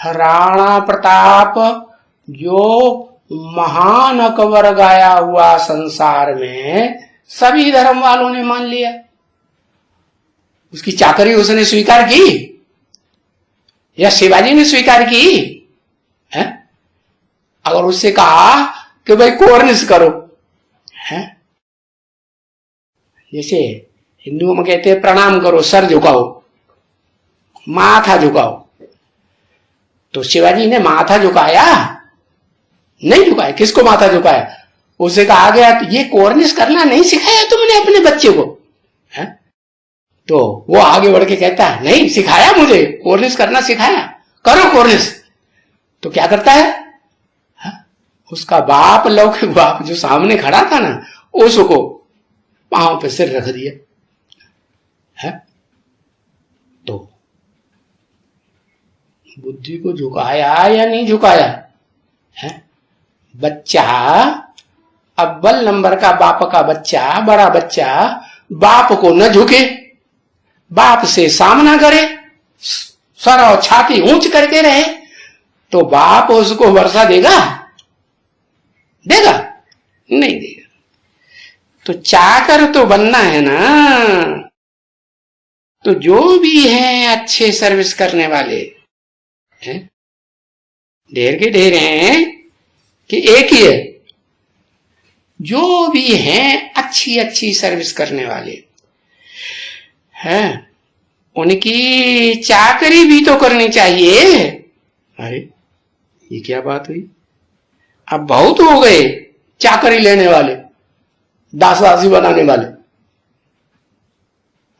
राणा प्रताप जो महान अकबर गाया हुआ संसार में सभी धर्म वालों ने मान लिया। उसकी चाकरी उसने स्वीकार की या शिवाजी ने स्वीकार की है? अगर उससे कहा कि भाई कोर्निश करो है, जैसे हिंदुओं में कहते हैं प्रणाम करो, सर झुकाओ, माथा झुकाओ, तो शिवाजी ने माथा झुकाया? नहीं झुकाया। किसको माथा झुकाया? उसे कहा गया तो ये कोर्निश करना नहीं सिखाया तुमने अपने बच्चे को है? तो वो आगे बढ़ के कहता है नहीं सिखाया, मुझे कोर्निश करना सिखाया, करो कोर्निश। तो क्या करता है? उसका बाप, लौकिक बाप जो सामने खड़ा था ना, उसको पांव पे सिर रख दिया है? तो बुद्धि को झुकाया या नहीं झुकाया है? बच्चा, अव्वल नंबर का बाप का बच्चा, बड़ा बच्चा बाप को न झुके, बाप से सामना करे, सर और छाती ऊंच करके रहे, तो बाप उसको वर्षा देगा? देगा? नहीं देगा। तो चाकर तो बनना है ना। तो जो भी हैं अच्छे सर्विस करने वाले हैं, ढेर के ढेर हैं कि एक ही है, जो भी हैं अच्छी अच्छी सर्विस करने वाले हैं, उनकी चाकरी भी तो करनी चाहिए। अरे ये क्या बात हुई? अब बहुत हो गए चाकरी लेने वाले, दास दासी बनाने वाले।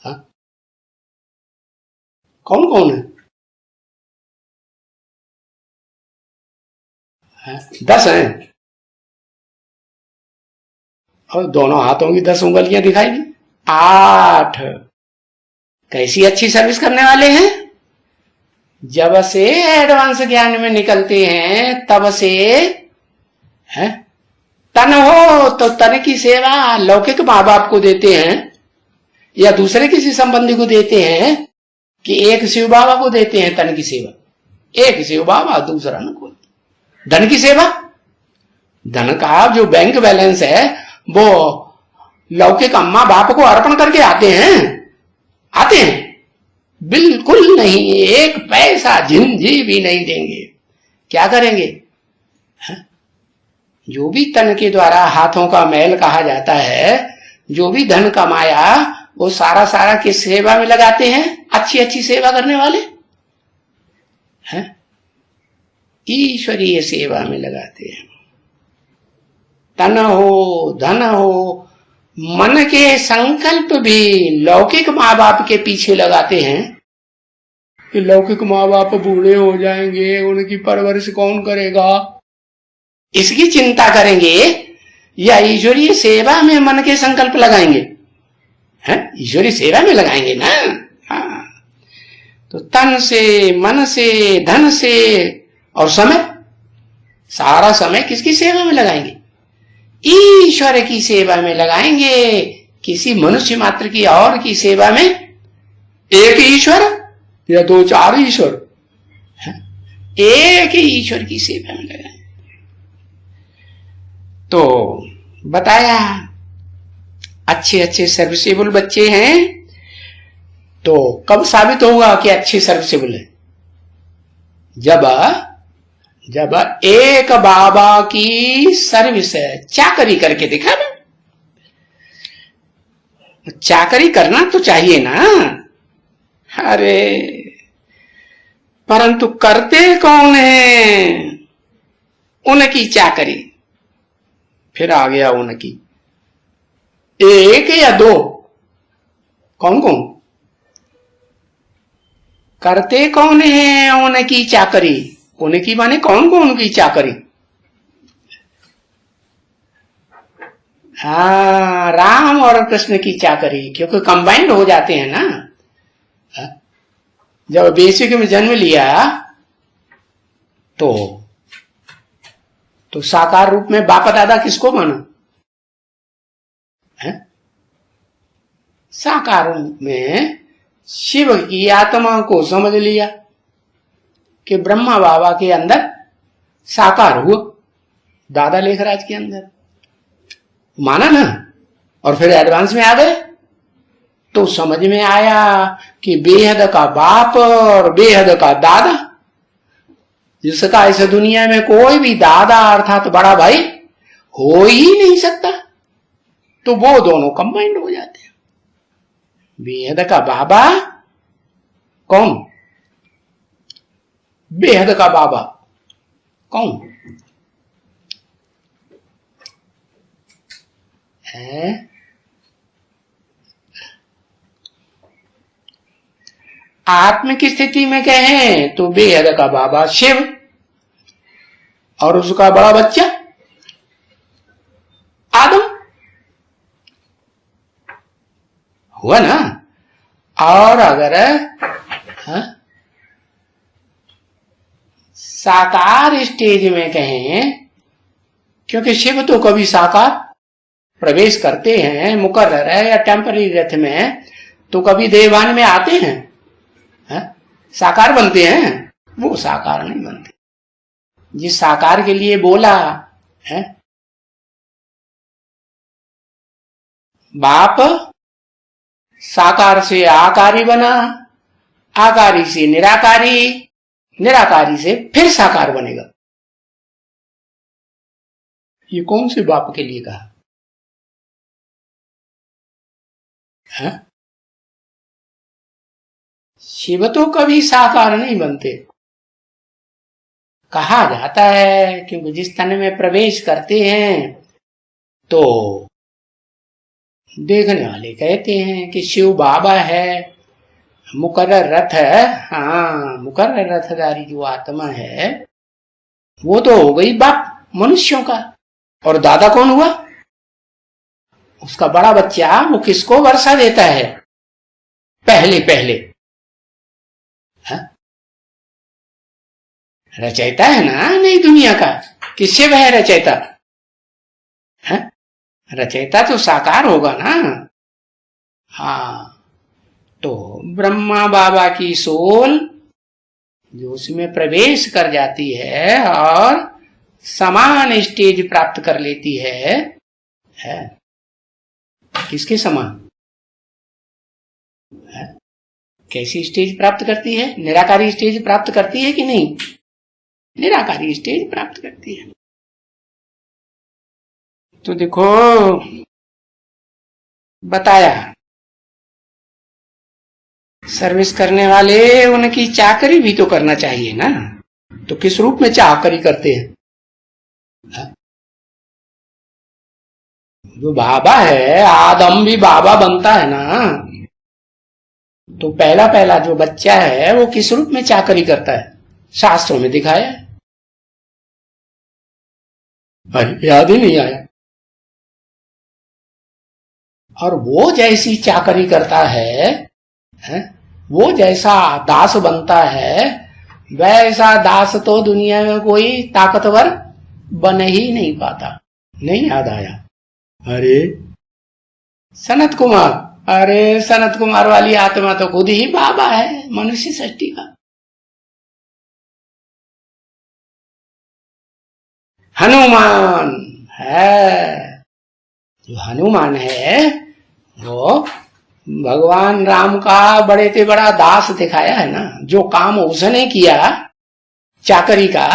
हा? कौन कौन है? 10 हैं। और दोनों हाथों की 10 उंगलियां दिखाई दी। 8 कैसी अच्छी सर्विस करने वाले हैं? जब से एडवांस ज्ञान में निकलते हैं तब से है, तन हो तो तन की सेवा लौकिक माँ बाप को देते हैं या दूसरे किसी संबंधी को देते हैं कि एक शिव बाबा को देते हैं तन की सेवा, एक शिव बाबा दूसरा न कोई। धन की सेवा, धन का जो बैंक बैलेंस है वो लौकिक अम्मा बाप को अर्पण करके आते हैं? बिल्कुल नहीं, एक पैसा झिंझी भी नहीं देंगे। क्या करेंगे? जो भी तन के द्वारा हाथों का मैल कहा जाता है, जो भी धन कमाया वो सारा सारा किस सेवा में लगाते हैं? अच्छी अच्छी सेवा करने वाले हैं, ईश्वरीय सेवा में लगाते हैं। तन हो धन हो, मन के संकल्प भी लौकिक माँ बाप के पीछे लगाते हैं कि लौकिक माँ बाप बूढ़े हो जाएंगे, उनकी परवरिश कौन करेगा, इसकी चिंता करेंगे या ईश्वरीय सेवा में मन के संकल्प लगाएंगे? हैं? ईश्वरीय सेवा में लगाएंगे ना। हाँ। तो तन से, मन से, धन से और समय, सारा समय किसकी सेवा में लगाएंगे? ईश्वर की सेवा में लगाएंगे। किसी मनुष्य मात्र की और की सेवा में? एक ईश्वर या 2-4 ईश्वर? एक ही ईश्वर की सेवा में लगाएंगे। तो बताया अच्छे अच्छे सर्विसेबल बच्चे हैं। तो कब साबित होगा कि अच्छे सर्विसेबल है? जब एक बाबा की सर्विस है, चाकरी करके दिखा ना। चाकरी करना तो चाहिए ना। अरे परंतु करते कौन है? उनकी चाकरी। फिर आ गया उनकी, 1 या 2? कौन कौन करते कौन है उनकी चाकरी? उनकी माने कौन कौन की चाकरी? हाँ, राम और कृष्ण की चाकरी, क्योंकि कंबाइंड हो जाते हैं ना। जब बेसिक में जन्म लिया तो साकार रूप में बाप दादा किसको माना है? साकार रूप में शिव की आत्मा को समझ लिया कि ब्रह्मा बाबा के अंदर साकार हुआ, दादा लेखराज के अंदर, माना ना, और फिर एडवांस में आ गए तो समझ में आया कि बेहद का बाप और बेहद का दादा, जिसका इस दुनिया में कोई भी दादा अर्थात बड़ा भाई हो ही नहीं सकता, तो वो दोनों कंबाइंड हो जाते हैं। बेहद का बाबा कौन? बेहद का बाबा कौन है? आत्म की स्थिति में कहें तो बेहद का बाबा शिव और उसका बड़ा बच्चा आदम हुआ ना। और अगर साकार स्टेज में कहें, क्योंकि शिव तो कभी साकार प्रवेश करते हैं, मुकर्रर है या टेम्पररी रथ में, तो कभी देवान में आते हैं, साकार बनते हैं, वो साकार नहीं बनते। जिस साकार के लिए बोला है बाप, साकार से आकारी बना, आकारी से निराकारी, निराकारी से फिर साकार बनेगा। ये कौन से बाप के लिए कहा है? शिव तो कभी साकार नहीं बनते, कहा जाता है, क्योंकि जिस तन में प्रवेश करते हैं तो देखने वाले कहते हैं कि शिव बाबा है, मुकर्रर रथ है। हाँ, मुकर्रर रथधारी जो आत्मा है वो तो हो गई बाप मनुष्यों का, और दादा कौन हुआ? उसका बड़ा बच्चा, वो किसको वर्षा देता है पहले पहले? रचयिता है ना नई दुनिया का, कि शिव है रचयिता? रचयिता तो साकार होगा ना। हाँ, तो ब्रह्मा बाबा की सोल जो उसमें प्रवेश कर जाती है और समान स्टेज प्राप्त कर लेती है किसके समान है? कैसी स्टेज प्राप्त करती है? निराकारी स्टेज प्राप्त करती है कि नहीं? निराकारी स्टेज प्राप्त करती है। तो देखो बताया, सर्विस करने वाले उनकी चाकरी भी तो करना चाहिए ना, तो किस रूप में चाकरी करते हैं? जो बाबा है, आदम भी बाबा बनता है ना, तो पहला पहला जो बच्चा है वो किस रूप में चाकरी करता है? शास्त्रों में दिखाया है, याद ही नहीं आया। और वो जैसी चाकरी करता है, वो जैसा दास बनता है, वैसा दास तो दुनिया में कोई ताकतवर बन ही नहीं पाता। नहीं याद आया? अरे सनत कुमार, अरे सनत कुमार वाली आत्मा तो खुद ही बाबा है मनुष्य सृष्टि का। हनुमान है, जो हनुमान है वो भगवान राम का बड़े से बड़ा दास दिखाया है ना। जो काम उसने किया चाकरी का,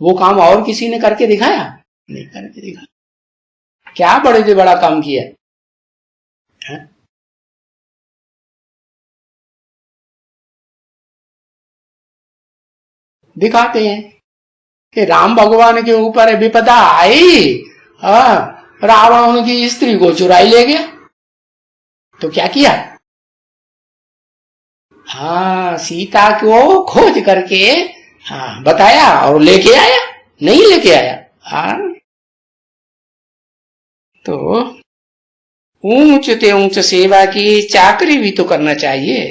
वो काम और किसी ने करके दिखाया? नहीं करके दिखाया। क्या बड़े से बड़ा काम किया है? दिखाते हैं कि राम भगवान के ऊपर विपदा आई, रावण उनकी स्त्री को चुराई ले गया, तो क्या किया? हाँ, सीता को खोज करके बताया और लेके आया? नहीं लेके आया। तो ऊंच ते ऊंच सेवा की चाकरी भी तो करना चाहिए,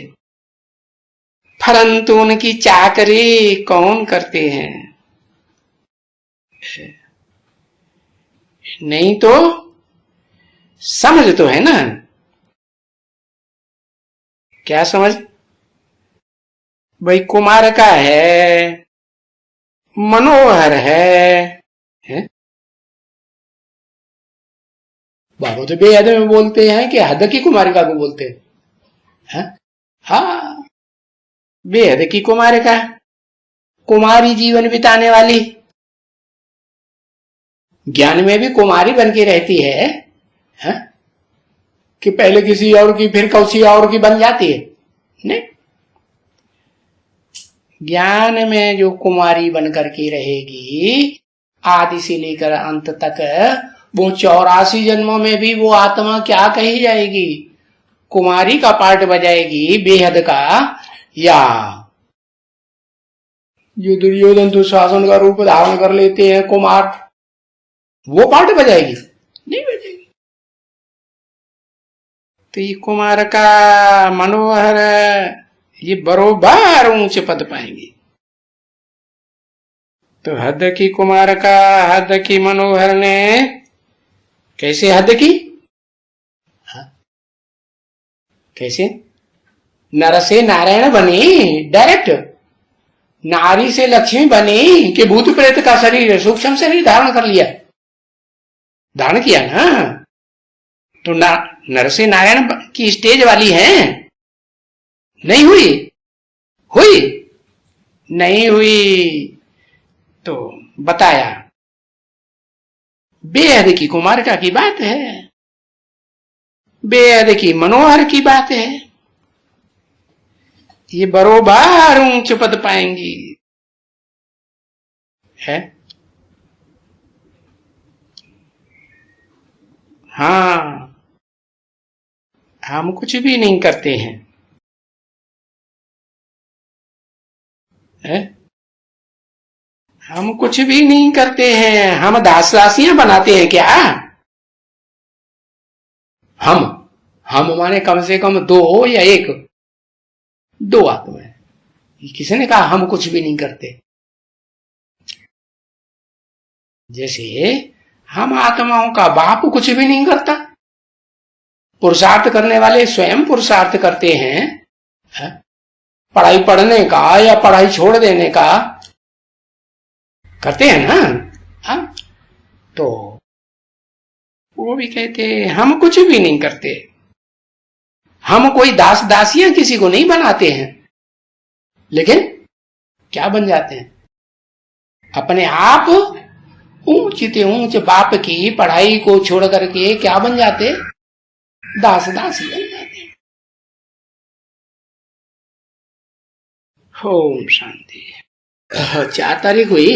परंतु उनकी चाकरी कौन करते हैं? नहीं तो समझ तो है ना। क्या समझ? भाई कुमार का है, मनोहर है? बाबू तो बेहद में बोलते हैं कि हद की कुमारिका को बोलते हैं। हाँ, बेहद की कुमारिका, कुमारी जीवन बिताने वाली, ज्ञान में भी कुमारी बन के रहती है? कि पहले किसी और की फिर किसी और की बन जाती है? नहीं, ज्ञान में जो कुमारी बन करके रहेगी आदि से लेकर अंत तक, वो 84 जन्मों में भी वो आत्मा क्या कही जाएगी? कुमारी का पार्ट बजाएगी बेहद का, या जो दुर्योधन दुशासन का रूप धारण कर लेते हैं कुमार, वो पार्ट बजाएगी? नहीं बजाएगी। तो ये कुमार का, मनोहर, ये बरोबर ऊंचे पद पाएंगे। तो हद की कुमार का, हद की मनोहर ने कैसे हद की? कैसे? नर से नारायण बनी डायरेक्ट, नारी से लक्ष्मी बनी कि भूत प्रेत का शरीर, सूक्ष्म शरीर धारण कर लिया, धारण किया ना। तो नर से नारायण की स्टेज वाली है? नहीं हुई? हुई? नहीं हुई। तो बताया बेहद की कुमारिका की बात है, बेहद की मनोहर की बात है। ये बरोबर ऊंच पद पाएंगी है। हाँ, हम कुछ भी नहीं करते हैं, है? हम कुछ भी नहीं करते हैं, हम दास दासियां बनाते हैं क्या? हम माने कम से कम 2 या 1, 2 आत्माएं। किसी ने कहा हम कुछ भी नहीं करते? जैसे हम आत्माओं का बाप कुछ भी नहीं करता, पुरुषार्थ करने वाले स्वयं पुरुषार्थ करते हैं, है? पढ़ाई पढ़ने का या पढ़ाई छोड़ देने का करते हैं ना। हा? तो वो भी कहते हैं हम कुछ भी नहीं करते, हम कोई दास दासियां किसी को नहीं बनाते हैं, लेकिन क्या बन जाते हैं? अपने आप ऊंचे ऊंचे बाप की पढ़ाई को छोड़ करके क्या बन जाते? दास दासी बन जाते। ओम शांति। 4 तारीख हुई।